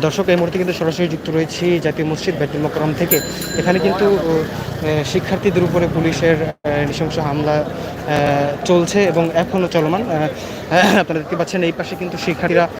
দর্শক, এই মুহূর্তে কিন্তু সরাসরি যুক্ত রয়েছি জাতীয় মসজিদ বাইতুল মোকাররম থেকে। এখানে কিন্তু শিক্ষার্থীদের উপরে পুলিশের নৃশংস হামলা চলছে এবং এখনও চলমান। আপনারা দেখতে পাচ্ছেন এই পাশে কিন্তু শিক্ষার্থীরা